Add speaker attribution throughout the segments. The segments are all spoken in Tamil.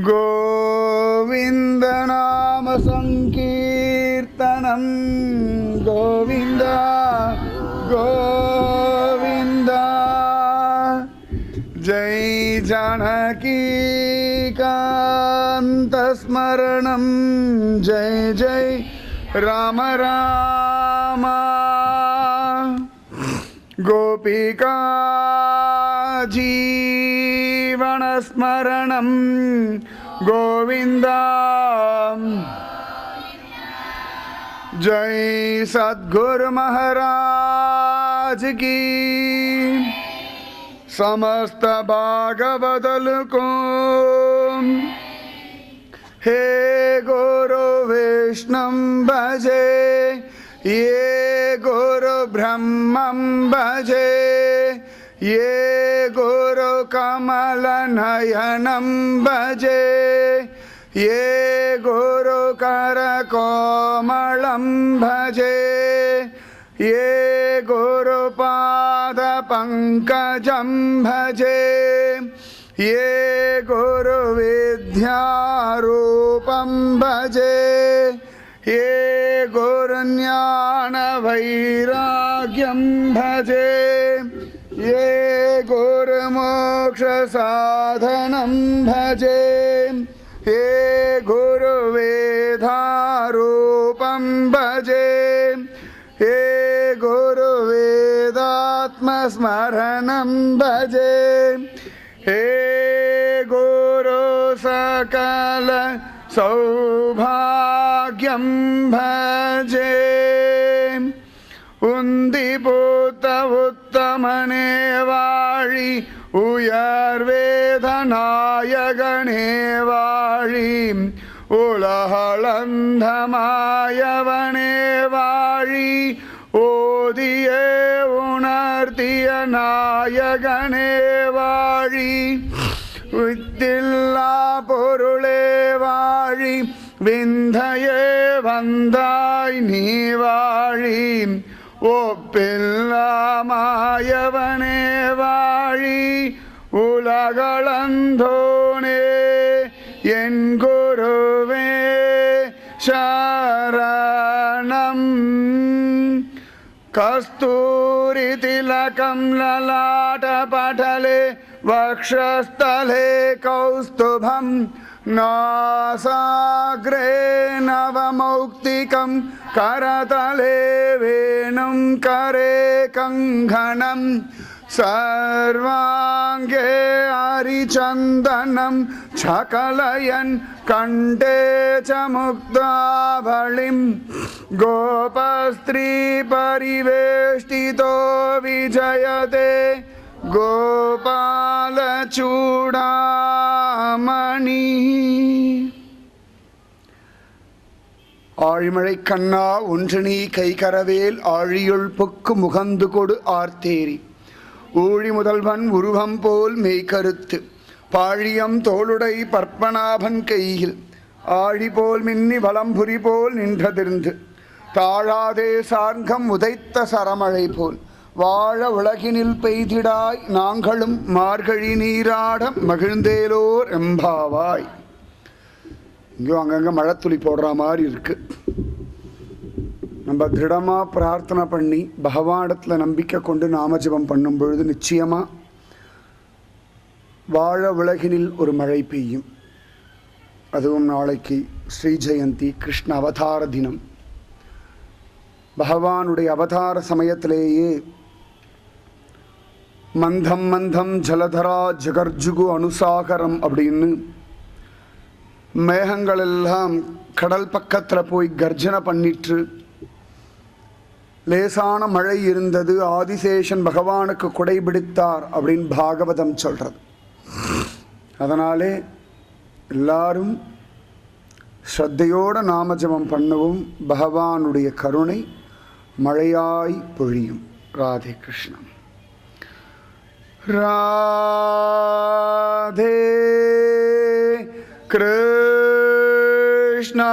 Speaker 1: गोविंद नाम संकीर्तनम गोविंद गोविंद जय जानकी कांत स्मरणम जय जय राम राम गोपिका जीवन स्मरणम गोविंद जय सद्गुरु महाराज की समस्त भागवतल को हे गुरु विष्णु भजे ये गुरु ब्रह्मं भजे ये गुरु कमल नयनं भजे ये गुरु कर कोमलं भजे ये गुरु पाद पंकजं भजे ये गुरु विद्यारूपं भजे ये गुरु ज्ञान वैराग्यं भजे ये गुरु मोक्ष साधनं भजे ये गुरु वेदारूपं भजे ये गुरु वेदात्म स्मरणं भजे हे गुरु सकल सौभाग्यं भजे उन्दिपूत उत्तमने वाळि उयर्वेदनायगणे वाळि उलहळन्धमायवने वाळि ओदिये उणर्तिय नायगणे वाळि विद्दिल्ला பொருளே வாழி விந்தையே வந்தாய் நீ வாழி ஒப்பில்லாமாயவனே வாழி உலகளந்தோனே என் குருவே சரணம் கஸ்தூரி திலகம் லலாட்டபடலே वक्षस्थले कौस्तुभं नासाग्रे नवमौक्तिकं करतले वेणुं करे कङ्कणं सर्वाङ्गे हरिचन्दनं छकलयन् कण्ठे च मुक्तावलिं गोपस्त्री परिवेष्टितो विजयते गोपाल चूडामणि ஆழிமழை கண்ணா ஒன்றினி கைகரவேல் ஆழியுள் பொக்கு முகந்து கொடு ஆர்த்தேரி ஊழி முதல்வன் உருவம் போல் மெய்கருத்து பாழியம் தோளுடை பற்பனாபன் கையில் ஆழி போல் மின்னி வலம்புரி போல் நின்றதிர்ந்து தாழாதே சார்கம் உதைத்த சரமழை போல் வாழ உலகினில் பெய்திடாய் நாங்களும் மார்கழி நீராட மகிழ்ந்தேலோர் எம்பாவாய். இங்கேயும் அங்கங்கே மழைத்துளி போடுற மாதிரி இருக்கு. நம்ம திருடமாக பிரார்த்தனை பண்ணி பகவானிடத்தில் நம்பிக்கை கொண்டு நாமஜபம் பண்ணும் பொழுது நிச்சயமாக வாழ உலகினில் ஒரு மழை பெய்யும். அதுவும் நாளைக்கு ஸ்ரீ ஜெயந்தி கிருஷ்ண அவதார தினம். பகவானுடைய அவதார சமயத்திலேயே மந்தம் மந்தம் ஜலதரா ஜகர்ஜுகு அனுசாகரம் அப்படின்னு மேகங்கள் எல்லாம் கடல் பக்கத்தில் போய் கர்ஜனை பண்ணிட்டு லேசான மழை இருந்தது. ஆதிசேஷன் பகவானுக்கு குடை பிடித்தார் அப்படின்னு பாகவதம் சொல்கிறது. அதனாலே எல்லாரும் ஸ்ரத்தையோடு நாமஜபம் பண்ணவும் பகவானுடைய கருணை மழையாய் பொழியும். Radhe Krishnan. Radhe Krishna.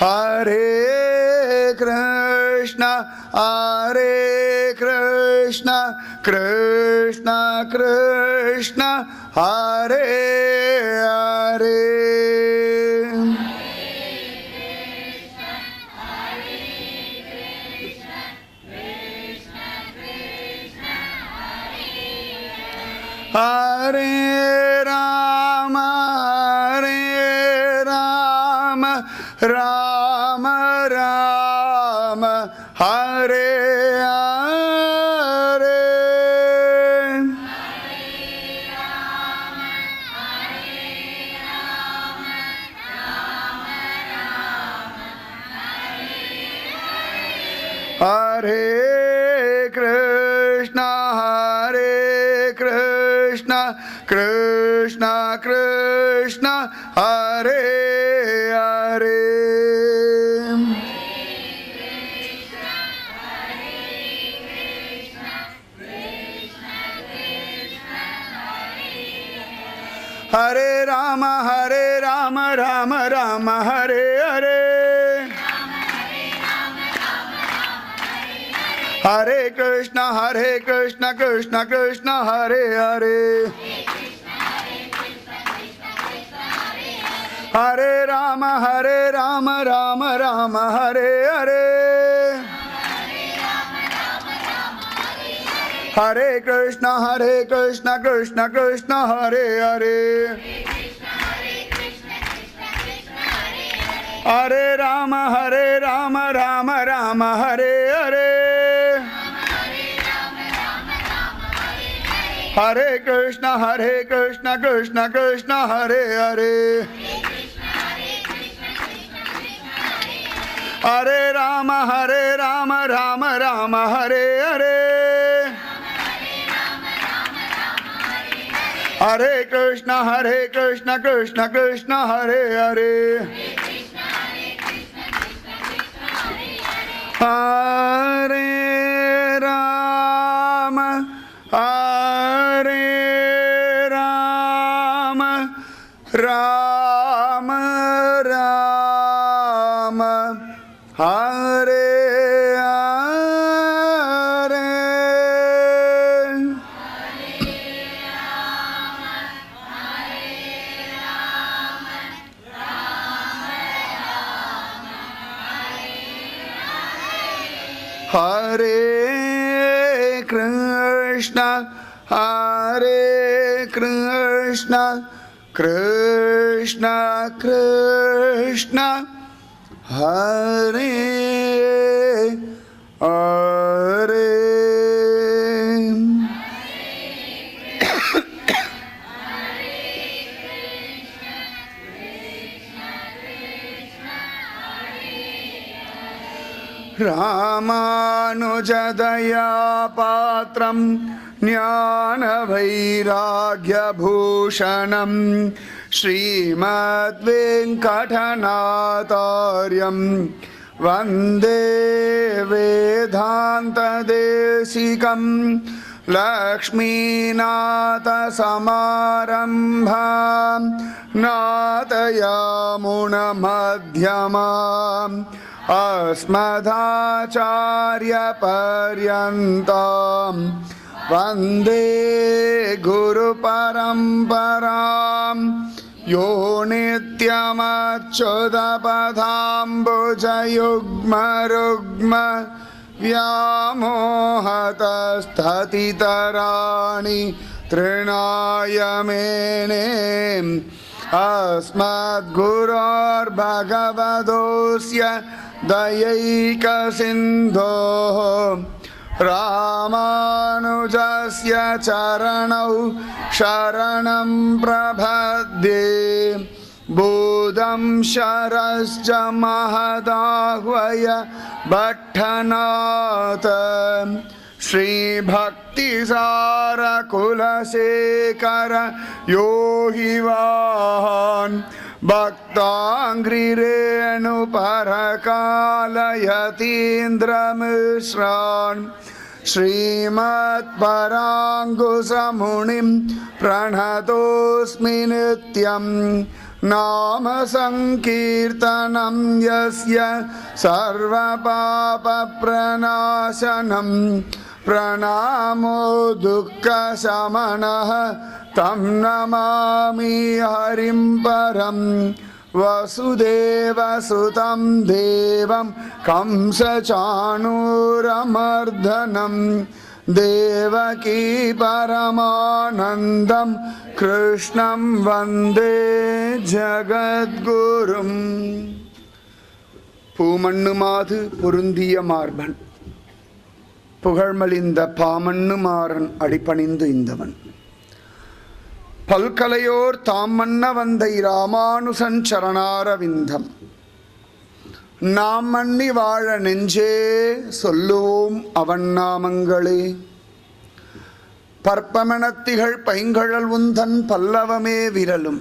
Speaker 1: Hare Krishna, Krishna Krishna, Hare Hare. Hare Rama, Rama Rama, Hare Hare. Hare Krishna, Krishna Krishna, Hare Hare. Hare Rama, Rama Rama, Hare Hare. Hare Krishna, Krishna Krishna, Hare Hare. Hare Rama, Rama Rama, Hare Hare. Hare Krishna, Krishna Krishna, Hare Hare. Hare Rama, Rama Rama, Hare Hare. Hare Krishna, Krishna Krishna, Hare Hare. Hare Rama, Rama Rama, Hare Hare. Hare Krishna, Krishna Krishna, Hare Hare. Hare Rama, Rama Rama, Hare Hare. Hare Krishna, Krishna Krishna, Hare Hare. Ramanujadaya Patram Jnana-vairagya-bhushanam Srimad-Venkatanathāryam Vande Vedanta-desikam Lakshmi-nātha-samarambhām Nātayamuna-madhyamām Asmadhācārya-paryantam Vande Guru-paramparam Yo nityamacchudapathambuja-yugma-rugma Vyamohatastathitarani Trinayamene Asmad-guror-bhagavadosya Dayaika-sindho Ramanujasya charanau sharanam prabhadye Budam sharascha mahadahvaya bhattanata Shri Bhakti Sara Kulasekara Yohivan Bhaktangri Renu Parakala Yatindra Mishran Srimat Parangusa Munim Pranatosmi Nityam नाम संकीर्तनं यस्य सर्वपापप्रणाशनं प्रणामो दुःखशमनः तं नमामि हरिं परं वसुदेवसुतं देवं कंसचाणूरमर्दनं देवकी परमानन्दं कृष्णं वन्दे जगद्गुरुं பூமண்ணுமாது பொருந்திய மார்பன் புகழ்மலிந்த பாமண்ணு மாறன் அடிபணிந்து இந்தவன் பல்கலையோர் தாம் மன்ன வந்தை ராமானுசன் சரணாரவிந்தம் நாம் மன்னி வாழ நெஞ்சே சொல்லுவோம் அவன் நாமங்களே. பற்பமெனத்திகள் பைங்கழல் உந்தன் பல்லவமே விரலும்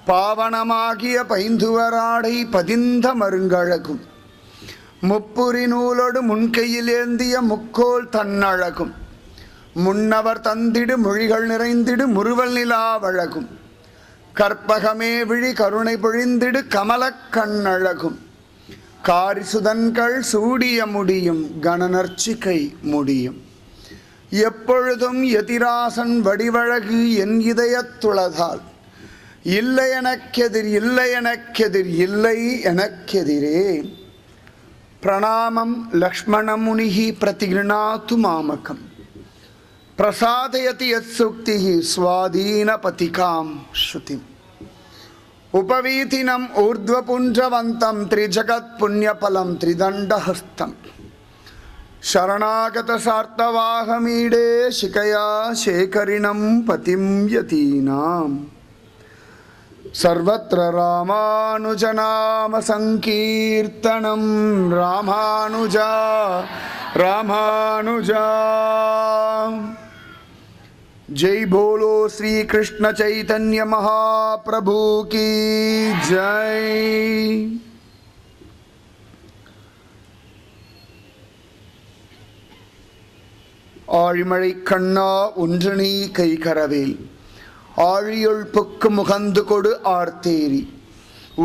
Speaker 1: பாவனமாகிய பைந்துவராடை பதிந்த மருங்கழகும் முப்புரி நூலோடு முன்கையில் ஏந்திய முக்கோல் தன்னழகும் முன்னவர் தந்திடு மொழிகள் நிறைந்திடு முறுவல் நிலாவழகும் கற்பகமே விழி கருணை பொழிந்திடு கமலக் கண்ணழகும் காரிசுதன்கள் சூடிய முடியும் கணநர்ச்சிகை முடியும் எப்பொழுதும் எதிராசன் வடிவழகு என் இதயத்துளதால் இல்லை எனக்கெதிர் இல்லை எனக்கெதிர் இல்லை எனக்கெதிரே. பிரணாமம் லக்ஷ்மண முனிஹி பிரதிகிருணாத்து மாமகம் பிரசாதயதி யத் சுக்திஹி ஸ்வாதீன பதிகாம் ஸ்ருதிம் உபவீதினம் ஊர்த்வபுஞ்சவந்தம் த்ரிஜகத் புண்ணியபலம் த்ரிதண்டஹஸ்தம் சரணாகத சார்த்தவாகமீடே சிகையா சேகரிணம் பதிம் யதீனாம் சர்வத்ர ராமானுஜநாம சங்கீர்த்தனம் ராமானுஜா ராமானுஜா. जय बोलो श्री कृष्ण चैतन्य महाप्रभु की जय. ஆழிமழை கண்ணா ஒன்று நீ கைகரவேல் ஆழியுள் புக்கு முகந்து கொடு ஆர்த்தேரி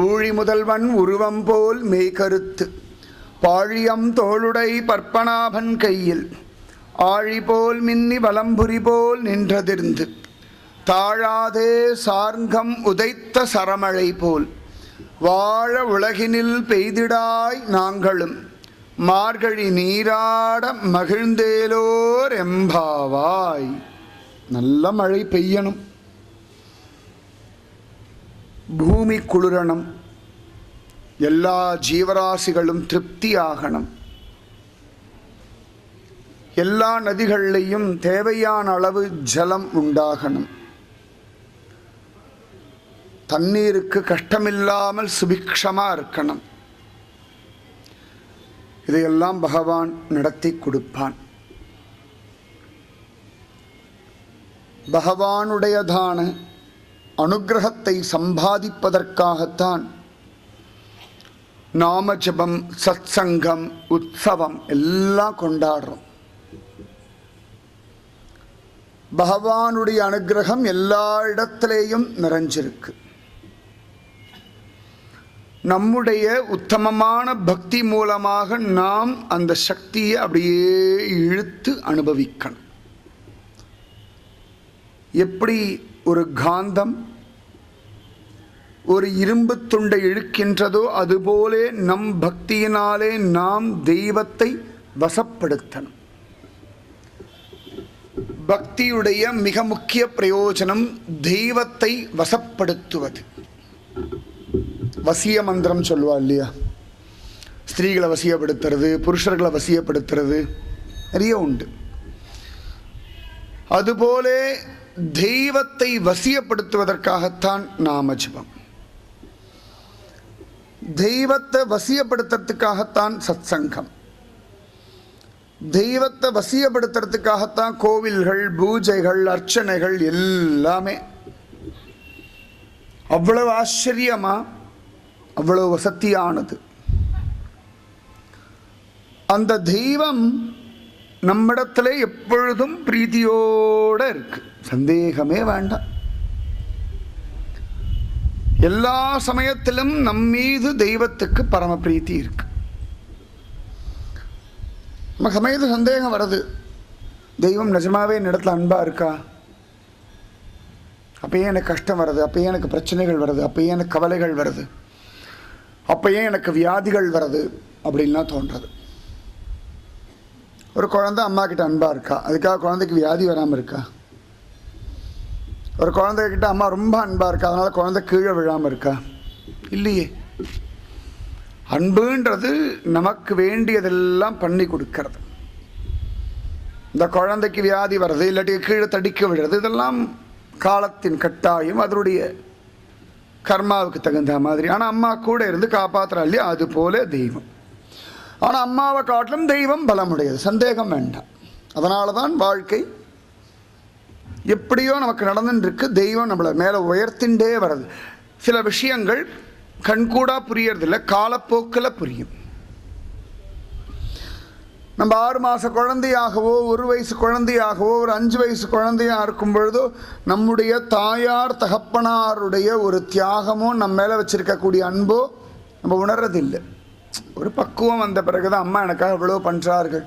Speaker 1: ஊழி முதல்வன் உருவம் போல் மெய்கருத்து பாழியம் தோளுடை பற்பனாபன் கையில் ஆழி போல் மின்னி வலம்புரி போல் நின்றதிர்ந்து தாழாதே சார்கம் உதைத்த சரமழை போல் வாழ உலகினில் பெய்திடாய் நாங்களும் மார்கழி நீராட மகிழ்ந்தேலோர் எம்பாவாய். நல்ல மழை பெய்யணும், பூமி குளிரணும், எல்லா ஜீவராசிகளும் திருப்தியாகணும், எல்லா நதிகள்லையும் தேவையான அளவு ஜலம் உண்டாகணும், தண்ணீருக்கு கஷ்டமில்லாமல் சுபிக்ஷமாக இருக்கணும். இதையெல்லாம் பகவான் நடத்தி கொடுப்பான். பகவானுடையதான அனுக்கிரகத்தை சம்பாதிப்பதற்காகத்தான் நாம ஜபம், சத் சங்கம், உற்சவம் எல்லாம் கொண்டாடுறோம். பகவானுடைய அனுக்கிரகம் எல்லா இடத்திலேயும் நிறைஞ்சிருக்கு. நம்முடைய உத்தமமான பக்தி மூலமாக நாம் அந்த சக்தியை அப்படியே இழுத்து அனுபவிக்கணும். எப்படி ஒரு காந்தம் ஒரு இரும்பு துண்டை இழுக்கின்றதோ அதுபோலே நம் பக்தியினாலே நாம் தெய்வத்தை வசப்படுத்தணும். பக்தியுடைய மிக முக்கிய பிரயோஜனம் தெய்வத்தை வசப்படுத்துவது. வசிய மந்திரம் சொல்லுவா இல்லையா, ஸ்திரீகளை வசியப்படுத்துறது, புருஷர்களை வசியப்படுத்துறது நிறைய உண்டு. அதுபோலே தெய்வத்தை வசியப்படுத்துவதற்காகத்தான் நாம ஜபம். தெய்வத்தை வசியப்படுத்துறதுக்காகத்தான் சத் சங்கம். தெய்வத்தை வசியப்படுத்துறதுக்காகத்தான் கோவில்கள், பூஜைகள், அர்ச்சனைகள் எல்லாமே. அவ்வளவு ஆச்சரியமா, அவ்வளவு வசதியானது. அந்த தெய்வம் நம்மிடத்துல எப்பொழுதும் பிரீதியோட இருக்கு, சந்தேகமே வேண்டாம். எல்லா சமயத்திலும் நம்மீது தெய்வத்துக்கு பரம பிரீத்தி இருக்கு. நம்ம சமயத்து சந்தேகம் வருது, தெய்வம் நிஜமாவே என்னிடத்துல அன்பா இருக்கா? அப்பயே எனக்கு கஷ்டம் வருது, அப்பயே எனக்கு பிரச்சனைகள் வருது, அப்பயே எனக்கு கவலைகள் வருது, அப்பயே எனக்கு வியாதிகள் வருது அப்படின்லாம் தோன்றது. ஒரு குழந்தை அம்மா கிட்ட அன்பா இருக்கா, அதுக்காக குழந்தைக்கு வியாதி வராமல் இருக்கா? ஒரு குழந்தைகிட்ட அம்மா ரொம்ப அன்பா இருக்கா, அதனால குழந்தை கீழே விழாமல் இருக்கா? இல்லையே. அன்புன்றது நமக்கு வேண்டியதெல்லாம் பண்ணி கொடுக்கறது. இந்த குழந்தைக்கு வியாதி வர்றது, இல்லாட்டி கீழே தடிக்க விடுறது, இதெல்லாம் காலத்தின் கட்டாயம், அதனுடைய கர்மாவுக்கு தகுந்த மாதிரி. ஆனால் அம்மா கூட இருந்து காப்பாற்றுறா இல்லையா, அது போல தெய்வம். ஆனால் அம்மாவை காட்டிலும் தெய்வம் பலமுடையது, சந்தேகம் வேண்டாம். அதனால தான் வாழ்க்கை எப்படியோ நமக்கு நடந்துருக்கு, தெய்வம் நம்மளை மேலே உயர்த்தின்றே வர்றது. சில விஷயங்கள் கண்கூடா புரியறதில்லை, காலப்போக்கில் புரியும். நம்ம 6 மாத குழந்தையாகவோ, 1 வயசு குழந்தையாகவோ, ஒரு 5 வயசு குழந்தையாக இருக்கும் பொழுதோ நம்முடைய தாயார் தகப்பனாருடைய ஒரு தியாகமோ நம்ம மேலே வச்சுருக்கக்கூடிய அன்போ நம்ம உணர்றதில்லை. ஒரு பக்குவம் வந்த பிறகு தான் அம்மா எனக்காக எவ்வளோ பண்ணுறார்கள்,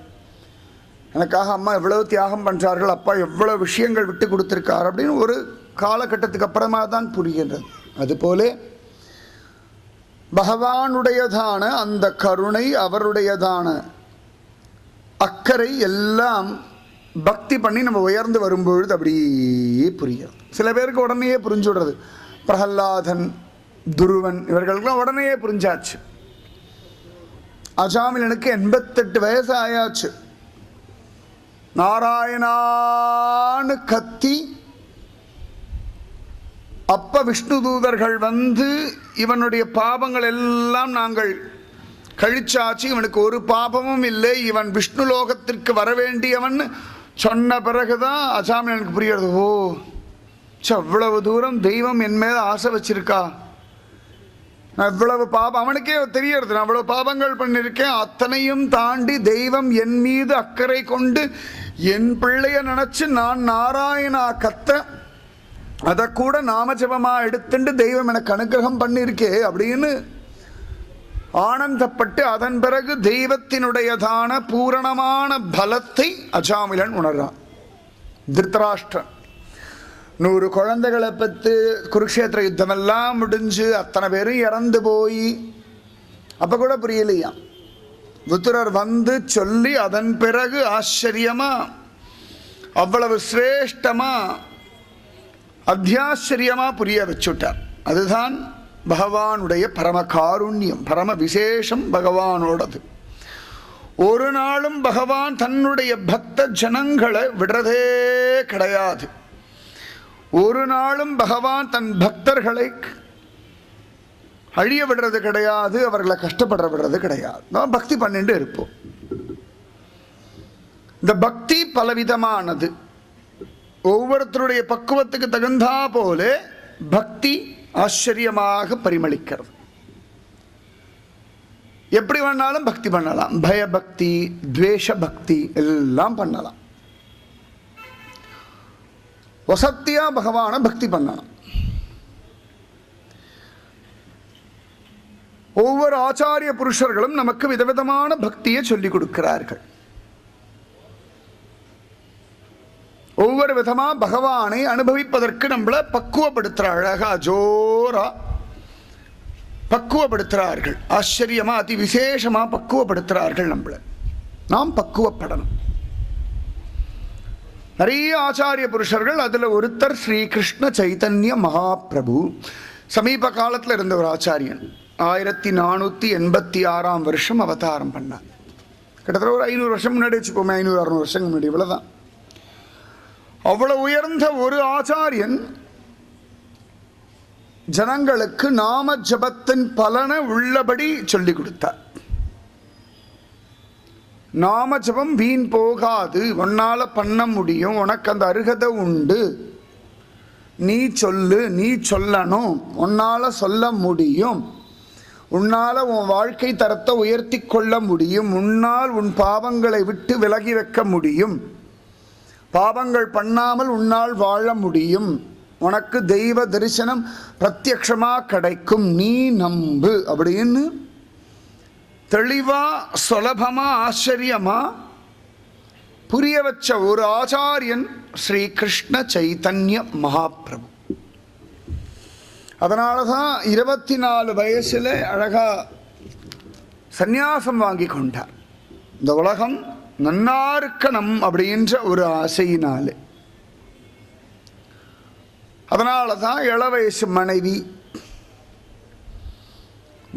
Speaker 1: எனக்காக அம்மா எவ்வளோ தியாகம் பண்ணுறார்கள், அப்பா எவ்வளோ விஷயங்கள் விட்டு கொடுத்துருக்கார் அப்படின்னு ஒரு காலகட்டத்துக்கு அப்புறமா தான் புரிகின்றது. அதுபோல பகவானுடையதான அந்த கருணை, அவருடையதான அக்கறை எல்லாம் பக்தி பண்ணி நம்ம உயர்ந்து வரும்பொழுது அப்படியே புரியாது. சில பேருக்கு உடனேயே புரிஞ்சு விடுறது. பிரகல்லாதன், துருவன் இவர்களுக்கெல்லாம் உடனேயே புரிஞ்சாச்சு. அஜாமிலனுக்கு 88 வயசு ஆயாச்சு. நாராயணான்னு கத்தி அப்ப விஷ்ணு தூதர்கள் வந்து இவனுடைய பாபங்கள் எல்லாம் நாங்கள் கழிச்சாச்சு, இவனுக்கு ஒரு பாபமும் இல்லை, இவன் விஷ்ணு லோகத்திற்கு வர வேண்டியவன் சொன்ன பிறகுதான் அஜாமிலனுக்கு புரிகிறது. ஓ அவ்வளவு தூரம் தெய்வம் என் மேல ஆசை வச்சிருக்கா, நான் இவ்வளவு பாபம், அவனுக்கே தெரியறது நான் இவ்வளவு பாபங்கள் பண்ணியிருக்கேன், அத்தனையும் தாண்டி தெய்வம் என் மீது அக்கறை கொண்டு என் பிள்ளைய நினைச்சு நான் நாராயணா கத்த அதை கூட நாமஜபமா எடுத்துட்டு தெய்வம் எனக்கு அனுகிரகம் பண்ணியிருக்கே அப்படின்னு ஆனந்தப்பட்டு அதன் பிறகு தெய்வத்தினுடையதான பூரணமான பலத்தை அஜாமிலன் உணர்றான். திருத்தராஷ்டிரன் 100 குழந்தைகளை பெற்று குருக்ஷேத்திர யுத்தமெல்லாம் முடிஞ்சு அத்தனை பேரும் இறந்து போய் அப்ப கூட புரியலையா. புத்திரர் வந்து சொல்லி அதன் பிறகு ஆச்சரியமா அவ்வளவு சிரேஷ்டமா அத்தியாச்சரியமா புரிய வச்சுட்டார். அதுதான் பகவானுடைய பரம காருண்யம், பரம விசேஷம் பகவானோடது. ஒரு நாளும் பகவான் தன்னுடைய பக்த ஜனங்களை விடுறதே கிடையாது. ஒரு நாளும் பகவான் தன் பக்தர்களை அழிய விடுறது கிடையாது, அவர்களை கஷ்டப்படுற விடுறது கிடையாது. நாம் பக்தி பண்ணிட்டு இருப்போம். இந்த பக்தி பலவிதமானது, ஒவ்வொருத்தருடைய பக்குவத்துக்கு தகுந்தா போல பக்தி ஆச்சரியமாக பரிமளிக்கிறது. எப்படி வேணாலும் பக்தி பண்ணலாம், பயபக்தி, துவேஷ பக்தி எல்லாம் பண்ணலாம். வசத்தியா பகவான பக்தி பண்ணலாம். ஒவ்வொரு ஆச்சாரிய புருஷர்களும் நமக்கு விதவிதமான பக்தியை சொல்லிக் கொடுக்கிறார்கள். ஒவ்வொரு விதமா பகவானை அனுபவிப்பதற்கு நம்மளை பக்குவப்படுத்துற, அழகா ஜோரா பக்குவப்படுத்துறார்கள். ஆச்சரியமா அதி விசேஷமா பக்குவப்படுத்துறார்கள் நம்மளை. நாம் பக்குவப்படணும். நிறைய ஆச்சாரிய புருஷர்கள், அதுல ஒருத்தர் ஸ்ரீ கிருஷ்ண சைதன்ய மகாபிரபு. சமீப காலத்தில் இருந்த ஒரு ஆச்சாரியன். 1486ஆம் வருஷம் அவதாரம் பண்ணார். கிட்டத்தட்ட ஒரு 500 வருஷம் முன்னாடி வச்சுப்போமே, 500-600 வருஷம் முன்னாடி, இவ்வளவுதான். அவ்வளவு உயர்ந்த ஒரு ஆச்சாரியன் ஜனங்களுக்கு நாம ஜபத்தின் பலனை உள்ளபடி சொல்லிக் கொடுத்தார். நாம ஜபம் வீண் போகாது, உன்னால பண்ண முடியும், உனக்கு அந்த அருகதை உண்டு, நீ சொல்லு, நீ சொல்லணும், உன்னால சொல்ல முடியும், உன்னால உன் வாழ்க்கை தரத்தை உயர்த்தி கொள்ள முடியும், உன்னால் உன் பாவங்களை விட்டு விலகி வைக்க முடியும், பாவங்கள் பண்ணாமல் உன்னால் வாழ முடியும், உனக்கு தெய்வ தரிசனம் பிரத்யக்ஷமா கிடைக்கும், நீ நம்பு அப்படின்னு தெளிவா சுலபமா ஆச்சரியமா புரிய வச்ச ஒரு ஆச்சாரியன் ஸ்ரீ கிருஷ்ண சைத்தன்ய மகாபிரபு. அதனால தான் 24 வயசுல அழகா சந்நியாசம் வாங்கி கொண்டார். இந்த உலகம் நன்னா இருக்கணும் அப்படின்ற ஒரு ஆசையினாலே. அதனால தான் இள வயசு மனைவி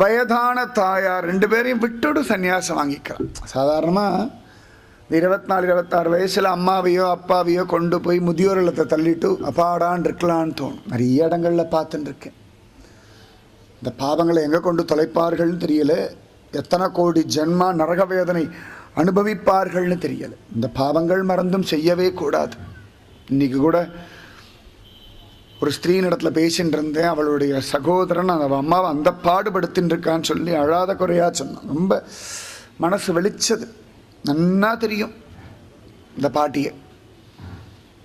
Speaker 1: வயதான தாயார் 2 பேரையும் விட்டுடு சன்னியாசம் வாங்கிக்கிறான். சாதாரணமாக 24-26 வயசில் அம்மாவையோ அப்பாவையோ கொண்டு போய் முதியோர் இல்லத்தை தள்ளிட்டு அப்பாடான் இருக்கலான்னு தோணும். நிறைய இடங்களில் பார்த்துட்டு இருக்கேன். இந்த பாவங்களை எங்கே கொண்டு தொலைப்பார்கள்னு தெரியல, எத்தனை கோடி ஜென்மா நரக வேதனை அனுபவிப்பார்கள்னு தெரியலை. இந்த பாவங்கள் மறந்தும் செய்யவே கூடாது. இன்றைக்கி கூட ஒரு ஸ்திரீனிடத்தில் பேசின்னு இருந்தேன். அவளுடைய சகோதரன் அவள் அம்மாவை அந்த பாடுபடுத்தின்னு இருக்கான்னு சொல்லி அழாத குறையா சொன்னான். ரொம்ப மனசு வெளிச்சது. நன்னா தெரியும் இந்த பாட்டியை,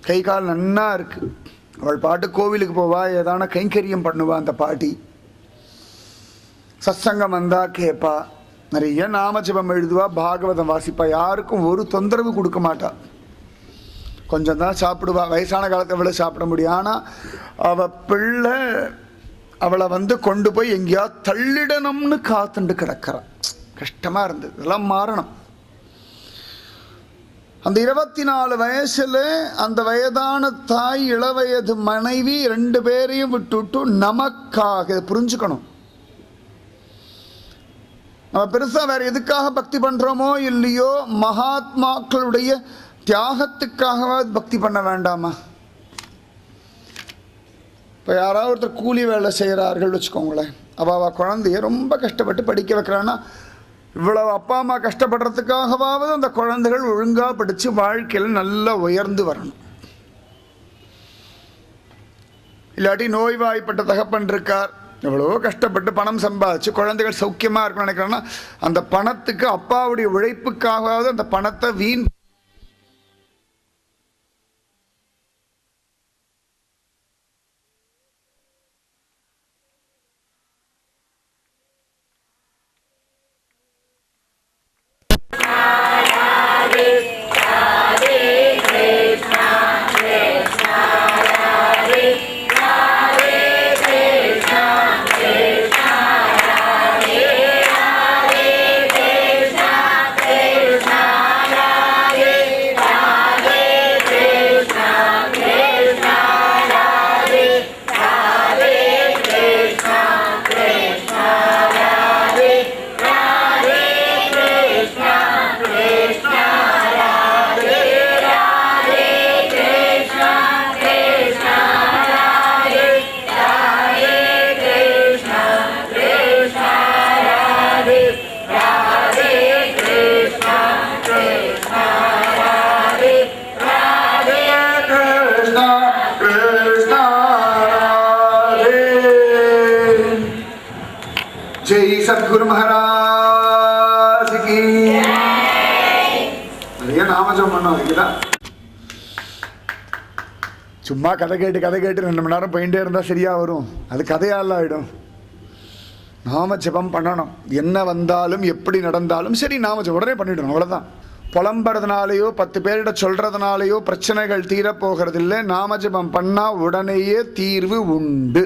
Speaker 1: கை கால் நன்னா இருக்கு. அவள் பாட்டு கோவிலுக்கு போவா, ஏதான கைங்கரியம் பண்ணுவா. அந்த பாட்டி சத்சங்கம் வந்தா கேட்பா, நிறைய நாமஜபம் எழுதுவா, பாகவதம் வாசிப்பா. யாருக்கும் ஒரு தொந்தரவு கொடுக்க மாட்டா. கொஞ்சம் தான் சாப்பிடுவா. வயசான காலத்தை அவளை சாப்பிட முடியும். ஆனால் அவள் பிள்ளை அவளை கொண்டு போய் எங்கேயா தள்ளிடணும்னு காத்துண்டு கிடக்கிறான். கஷ்டமாக இருந்தது. இதெல்லாம் மாறணும். அந்த 24 வயசுல அந்த வயதான தாய் இளவயது மனைவி 2 பேரையும் விட்டுட்டு நமக்காக புரிஞ்சுக்கணும். நம்ம பெருசா வேற எதுக்காக பக்தி பண்றோமோ இல்லையோ, மகாத்மாக்களுடைய தியாகத்துக்காகவாது பக்தி பண்ண வேண்டாமா? இப்போ யாராவது ஒருத்தர் கூலி வேலை செய்கிறார்கள் வச்சுக்கோங்களேன். அவள் குழந்தைய ரொம்ப கஷ்டப்பட்டு படிக்க வைக்கிறான்னா, இவ்வளவு அப்பா அம்மா கஷ்டப்படுறதுக்காகவாவது அந்த குழந்தைகள் ஒழுங்காக படித்து வாழ்க்கையில் நல்லா உயர்ந்து வரணும். இல்லாட்டி நோய்வாய்ப்பட்ட தகப்பன் இருக்கார், எவ்வளவோ கஷ்டப்பட்டு பணம் சம்பாதிச்சு குழந்தைகள் சௌக்கியமாக இருக்கணும்னு நினைக்கிறாங்கன்னா, அந்த பணத்துக்கு அப்பாவுடைய உழைப்புக்காகவாவது அந்த பணத்தை வீண் ஜெய் சத்குரு மகாராஜ் கி. நிறைய நாமஜபம் பண்ணோம். அதுக்குதான் சும்மா கதை கேட்டு 2 மணி நேரம் போயிட்டே இருந்தால் சரியா வரும்? அது கதையால் ஆகிடும். நாமஜபம் பண்ணணும். என்ன வந்தாலும் எப்படி நடந்தாலும் சரி, நாமஜபம் உடனே பண்ணிடணும். அவ்வளோதான். புலம்புறதுனாலையோ 10 பேரிட சொல்றதுனாலையோ பிரச்சனைகள் தீரப்போகிறதில்லை. நாமஜபம் பண்ணால் உடனேயே தீர்வு உண்டு.